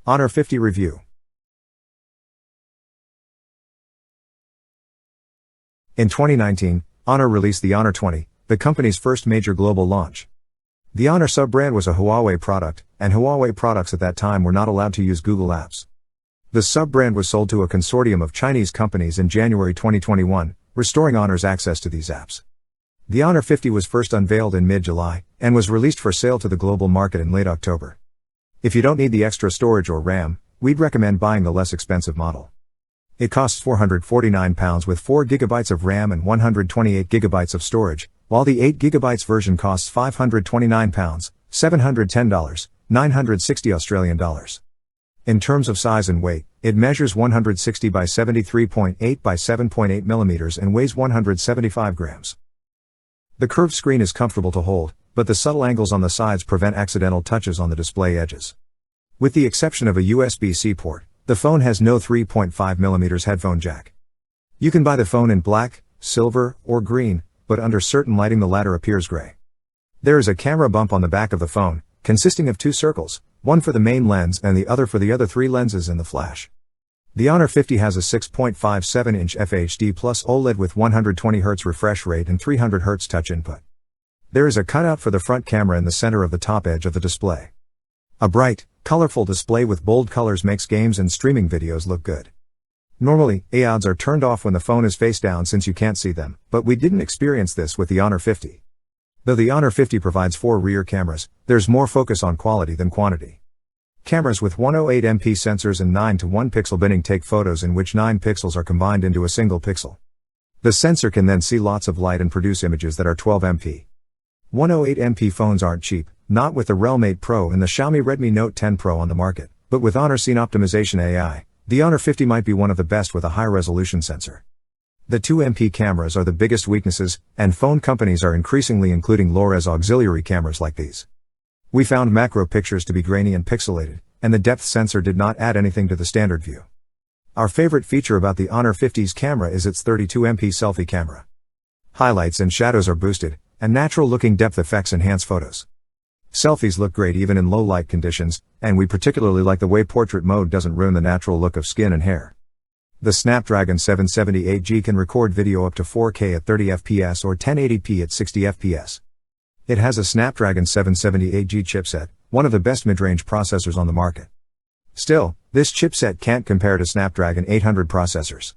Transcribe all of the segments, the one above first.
Honor 50 Review. In 2019, Honor released the Honor 20, the company's first major global launch. The Honor sub-brand was a Huawei product, and Huawei products at that time were not allowed to use Google Apps. The sub-brand was sold to a consortium of Chinese companies in January 2021, restoring Honor's access to these apps. The Honor 50 was first unveiled in mid-July, and was released for sale to the global market in late October. If you don't need the extra storage or RAM, we'd recommend buying the less expensive model. It costs £449 with 4GB of RAM and 128GB of storage, while the 8GB version costs £529, $710, 960 Australian dollars. In terms of size and weight, it measures 160 by 73.8 by 7.8 mm and weighs 175 grams. The curved screen is comfortable to hold, but the subtle angles on the sides prevent accidental touches on the display edges. With the exception of a USB-C port, the phone has no 3.5mm headphone jack. You can buy the phone in black, silver, or green, but under certain lighting the latter appears gray. There is a camera bump on the back of the phone, consisting of two circles, one for the main lens and the other for the other three lenses in the flash. The Honor 50 has a 6.57-inch FHD Plus OLED with 120Hz refresh rate and 300Hz touch input. There is a cutout for the front camera in the center of the top edge of the display. A bright, colorful display with bold colors makes games and streaming videos look good. Normally, AODs are turned off when the phone is face down since you can't see them, but we didn't experience this with the Honor 50. Though the Honor 50 provides 4 rear cameras, there's more focus on quality than quantity. Cameras with 108MP sensors and 9:1 pixel binning take photos in which 9 pixels are combined into a single pixel. The sensor can then see lots of light and produce images that are 12MP. 108MP phones aren't cheap, not with the Realme 8 Pro and the Xiaomi Redmi Note 10 Pro on the market, but with Honor Scene Optimization AI, the Honor 50 might be one of the best with a high-resolution sensor. The 2MP cameras are the biggest weaknesses, and phone companies are increasingly including low-res auxiliary cameras like these. We found macro pictures to be grainy and pixelated, and the depth sensor did not add anything to the standard view. Our favorite feature about the Honor 50's camera is its 32MP selfie camera. Highlights and shadows are boosted, and natural-looking depth effects enhance photos. Selfies look great even in low-light conditions, and we particularly like the way portrait mode doesn't ruin the natural look of skin and hair. The Snapdragon 778G can record video up to 4K at 30fps or 1080p at 60fps. It has a Snapdragon 778G chipset, one of the best mid-range processors on the market. Still, this chipset can't compare to Snapdragon 800 processors.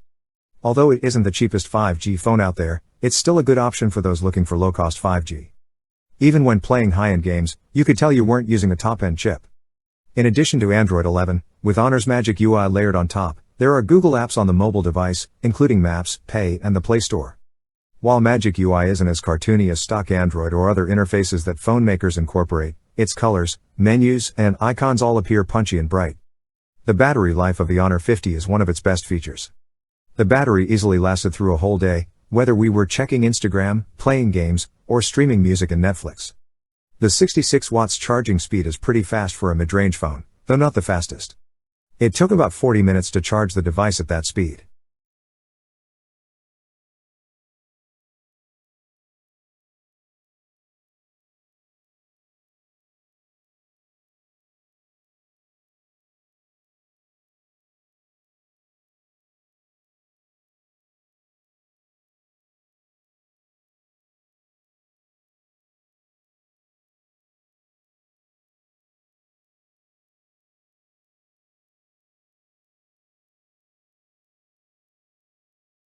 Although it isn't the cheapest 5G phone out there, it's still a good option for those looking for low-cost 5G. Even when playing high-end games, you could tell you weren't using a top-end chip. In addition to Android 11, with Honor's Magic UI layered on top, there are Google apps on the mobile device, including Maps, Pay, and the Play Store. While Magic UI isn't as cartoony as stock Android or other interfaces that phone makers incorporate, its colors, menus, and icons all appear punchy and bright. The battery life of the Honor 50 is one of its best features. The battery easily lasted through a whole day, whether we were checking Instagram, playing games, or streaming music and Netflix. The 66 watts charging speed is pretty fast for a mid-range phone, though not the fastest. It took about 40 minutes to charge the device at that speed.